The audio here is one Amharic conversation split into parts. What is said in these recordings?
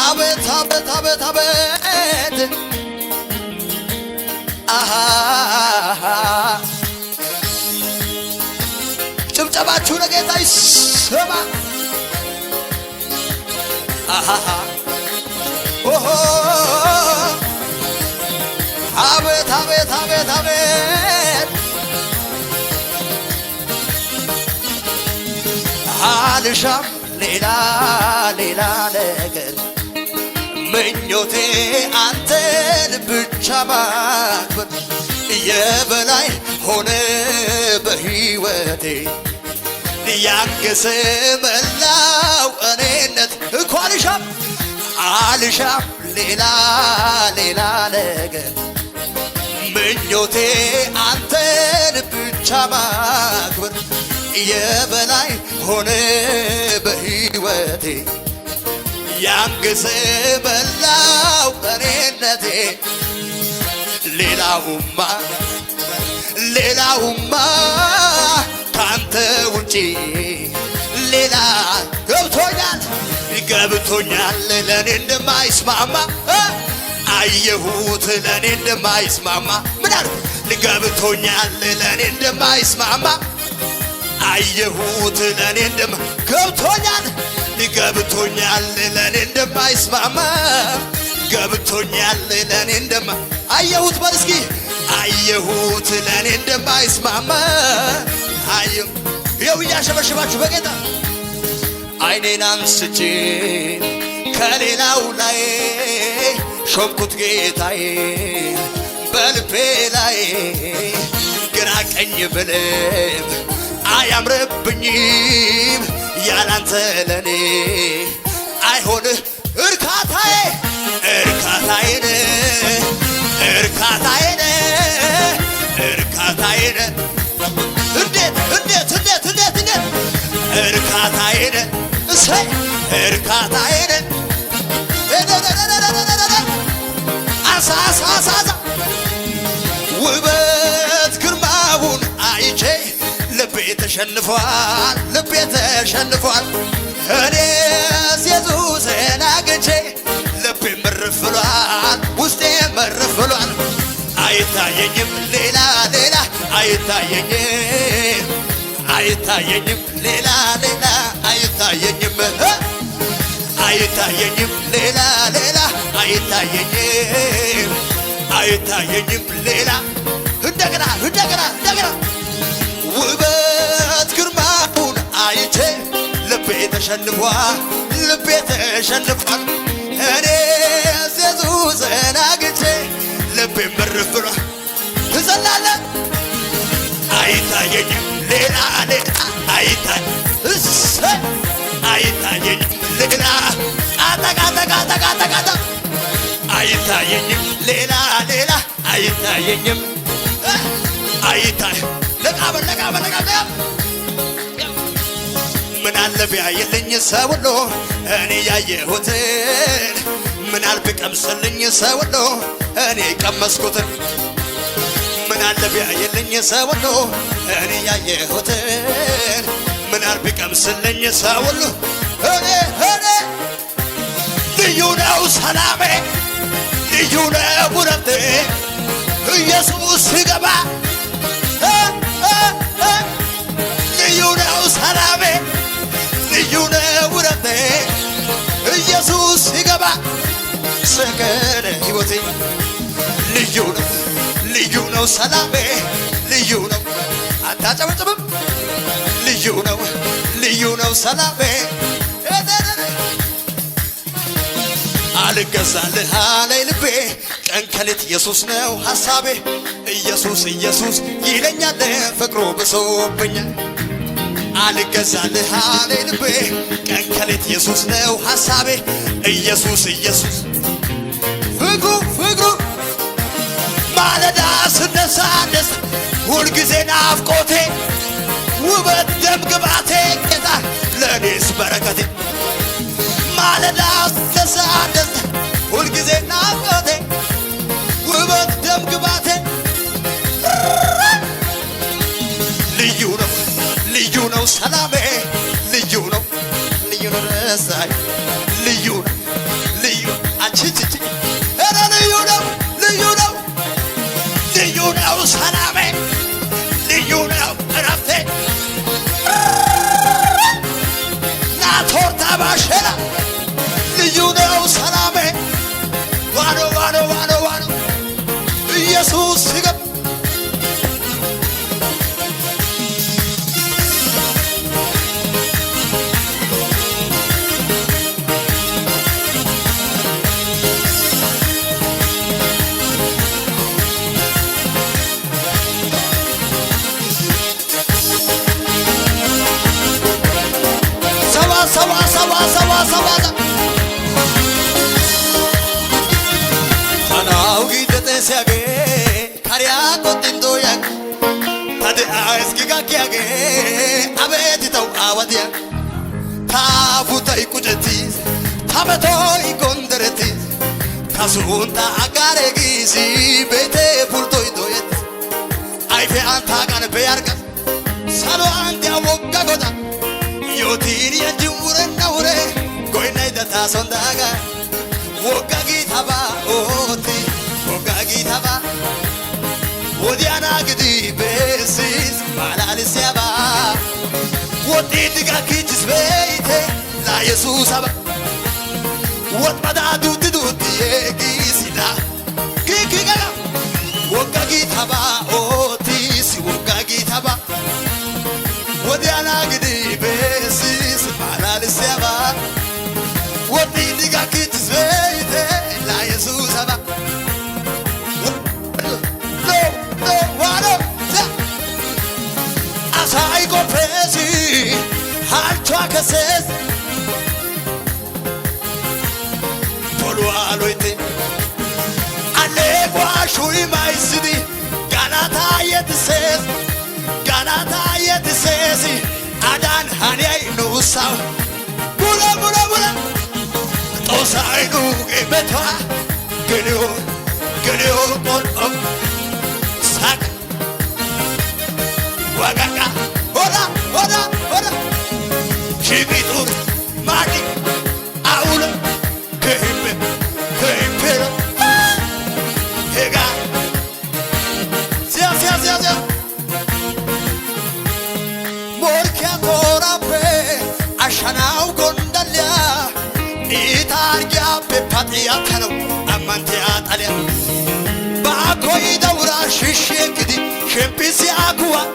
አቤት አቤት አቤት አቤት ጭብጨባችሁ ለጌታ ይሰማ። ኦሆ አቤት አቤት አቤት አቤት አልሻም ሌላ ሌላ ነገር ምኞቴ አንተን ብቻ ማክበር የበላይ ሆነ በሕይወቴ ያገሰ መላው እኔነት እኮ አልሻም ሌላ ሌላ ነገር ምኞቴ አንተን ብቻ ማክበር የበላይ ሆነ በሕይወቴ ያገሰ መላው እኔነቴ ሌላውማ ካንተ ውጪ ሌላ ገብቶኛል ለኔ እንደማይስማማ አየሁት ለኔ እንደማይስማማ ምን አልኩ ገብቶኛል ለኔ እንደማይስማማ አየሁት ለኔ ገብቶኛል ለኔ እንደማይስማማ ገብቶኛል ለኔ አየሁት በል እስኪ አየሁት ለኔ እንደማይስማማ ይኸው እያሸበሸባችሁ በጌታ አይኔን አንስቼ ከሌላው ላይ ሾምኩት ጌታዬ በልቤ ላይ ግራ ቀኝ ብልም አያምርብኝም ያላንተ ለኔ አይሆንህ እርካታዬን እንዴት እርካታዬን እሰይ እርካታዬን አሳ ውበት ግርማውን አይቼ ልቤ ተሸንፏል እኔስ ኢየሱስን አግኝቼ ልቤ መርፍ ብሏል ውስጤ መርፍ ብሏል አይታየኝም ሌላ አይታየኝም ሌላ አይታየኝም ሌላ አይታየኝም ሌላ እንደገና ውበት ግርማውን አይቼ ልቤ ተሸንፏል እኔስ ኢየሱስን አግኝቼ ልቤ መርፍ ብሏል ትዘላለህ አይታየኝም ሌላ አይታየኝም ሌላ አጠቃ አይታየኝም ሌላ አይታየኝም ለቃበል ምን አለ ቢያየልኝ ሰው ሁሉ እኔ ያየሁትን ምን አለ ቢቀምስልኝ ሰው ሁሉ እኔ ቀመስኩትን ምን አለ ቢያየልኝ ሰው ሁሉ እኔ ያየሁትን ምን አለ ቢቀምስልኝ ሰው ሁሉ እኔ ልዩ ነው ሰላሜ ልዩ ነው ውረቴ ኢየሱስ ሲገባ ልዩ ነው ሰላሜ ልዩ ነው ውረቴ ኢየሱስ ሲገባ ሰከነ ሕይወቴ ልዩ ነው ሰላሜ ልዩ ነው አታጨበጭብም ልዩ ነው ሰላሜ አልገዛልህ አለኝ ልቤ ቀን ከሌት ኢየሱስ ነው ሐሳቤ ኢየሱስ ይለኛል ፍቅሩ ብሶብኛል አልገዛልህ አለኝ ልቤ ቀን ከሌት ኢየሱስ ነው ሐሳቤ ኢየሱስ ፍቅሩ ማለዳ ስነሳ ደስ ሁልጊዜ ናፍቆቴ ውበት ደም ግባቴ ጌታ ለኔስ በረከቴ ማለዳ ስነሳ ደስ ሁልጊዜ ናፍቆቴ ውበት ደም ግባቴ ልዩ ነው ሰላሜ ልዩ ነው ደስታዬ ልዩ ልዩ አችችች ኧረ ልዩ ነው ልዩ ነው ልዩ ነው ሰላሜ ልዩ ነው እረፍቴ ናቶርታ ባሸላ ልዩ ነው ሰላሜ ዋኖ ዋኖ ዋኖ ዋኖ ኢየሱስ ሲገባ ሰባ Anau gidete siage karya kotindo yak tade aeskiga kiage abeti tau awadia tabuta ikujetis tabeto ikonderetis kasunta agare gisi bete pulto idoyet aife anta gan beyarga salo ante awogga goda yotiri anjure naure goinai data sondaga wogga gitaba oti wogga gitaba wodiana gidi besis malalisaba wodi diga kichis beite la Jesus aba wot bada duti duti gisida kikiga wogga gitaba oti si wogga gitaba wodiana gidi besis malalisaba wodi diga kichis beite la Jesus aba Asai go presi har chakases polo aloite ale kwa shui maisidi ganata yetses adan hanai no sa bula bula bula tosai no gebetwa gelio por sak wagaka ora chibitur mati aula kempe hega sia morkia tora pe ashanau gondalia itargia pe patia kanu amante atalia ba koi daura shishekidi kempisi akua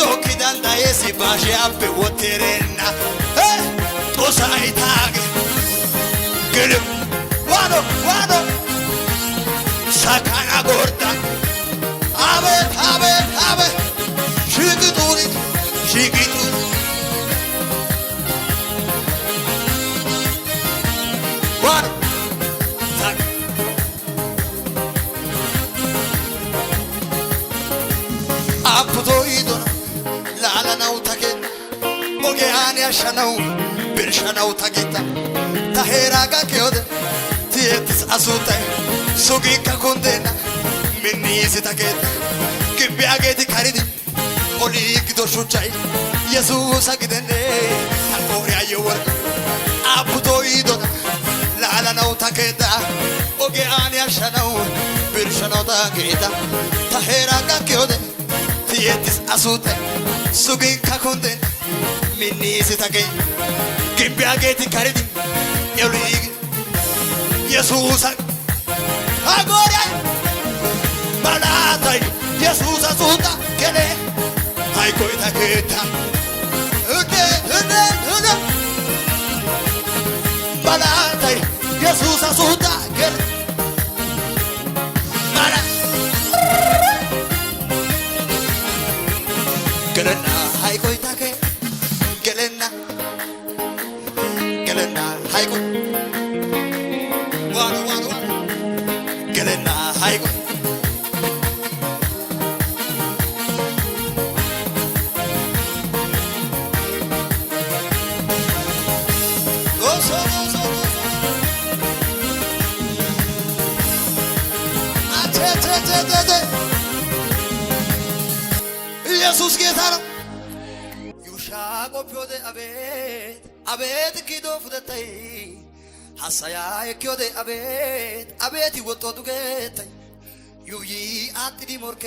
Toki danda esi baje ape woterena tosai tag gele wano sakana gorda abe shigituri wano sak apudoido lala nautake mogeani ashanau birshanau tagita taheraga keode tietis asuta sugika kondena minisi tageta kibiageti karidi olik do shuchai Jesus agidene alori ayor apudoido lala nautake mogeani ashanau birshanau tagita taheraga keode tietis asuta sugika konden minisi tage kimbiageti karidi yolig Jesus agora balata Jesus asuta kene hay koita keta ude balata Jesus asuta kene Gelena hay koita ke gelena hay ko wano gelena hay ko so ኢየሱስ ጌታ ነው። You shall ቆፒዮደ አቤት አቤት ኪዶ ፍደታይ ሐሳያ የኪዮደ አቤት አቤት ይወጦ ዱጌታይ ዩይ አጥዲ ሞርኬ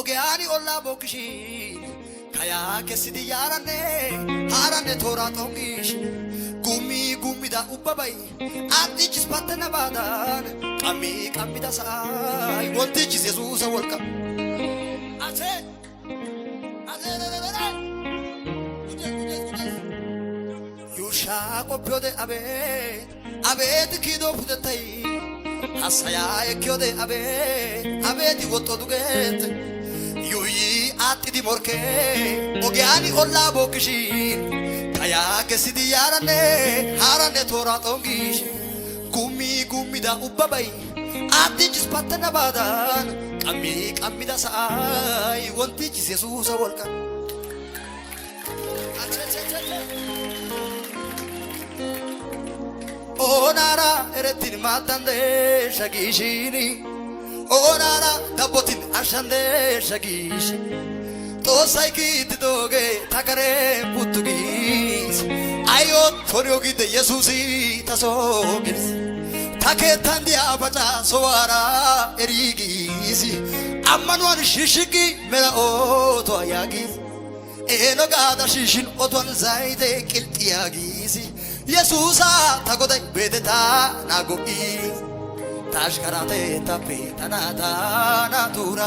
ኦጌያኒ ኦላ ቦክሺ ካያ ከሲዲ ያራኔ ሃራኔ ቶራ ጦንጊሽ ጉሚ ጉሚዳ ኡባባይ አጥዲችስ ፓተና ባዳን ቀሚ ቀሚዳ ሳይ ወንቲችስ የሱሰ ወልቃ አሴ ዩሻ ቆፒዮደ አቤት አቤት ኪዶ ፍደታይ ሐሳያ የኪዮደ አቤት አቤት ይወጦ ዱጌት ዩይ አጥዲ ሞርኬ ኦጌያኒ ኦላ ቦክሺን ካያ ከሲዲ ያራኔ ሃራኔ ቶራ ጦንጊሽ ጉሚ ጉሚዳ ኡባባይ አጥዲችስ ፓተና ባዳን ቀሚ ቀሚዳ ሳይ ወንቲችስ የሱሰ ወልቃ ኦናራ ኤረቲን ማታንዴ ሸጊሽኒ ኦናራ ዳቦቲን አሻንዴ ሸጊሽ ጦሳይ ኪትዶጌ ታከሬ ፑቱጊስ አዮት ቶሪዮጊደ ኢየሱሲ ታሶጊስ ታኬታንዲ አባጫ ሶዋራ ኤሪጊስ አማኗን ሽሽጊ መላኦቶ ያጊስ ኤኖ ጋዳ ሽሽን ኦቶን ዛይቴ ቅልጥያጊስ ኢየሱሳ ታጎዳይ ቤተታ ናጎኢ ታሽከራቴ ታፔ ታናታ ናቱራ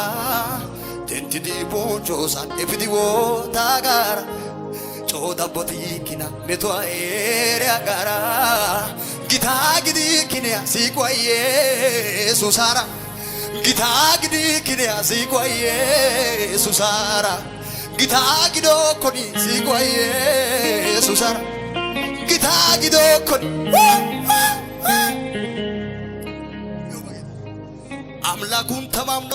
ቴንቲዲ ቦንቾሳን ኤፊዲዎ ታጋራ ጮዳቦቲ ኪና ሜቷ ኤሪያ ጋራ ጊታ ግዲ ኪንያ ሲቆየ ሱሳራ ጊታ ግዲ ኪንያ ሲቆየ ሱሳራ ጊታ ግዶ ኮኒ ሲቆየ ሱሳራ ጊታ ግዶ ኮኒ አምላኩን ተማምኖ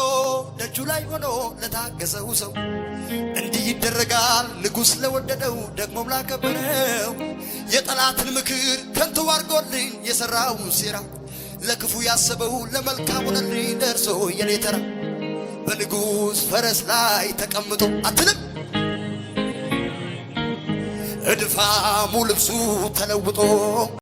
ደጁ ላይ ሆኖ ለታገሰው ሰው እንዲህ ይደረጋል። ንጉሥ ለወደደው ደግሞም ላከበረው የጠላትን ምክር ከንቱ አድርጎልኝ የሠራው ሴራ ለክፉ ያሰበው ለመልካም ሆነልኝ ደርሶ የኔ ተራ በንጉሥ ፈረስ ላይ ተቀምጦ አትልም እድፋሙ ልብሱ ተለውጦ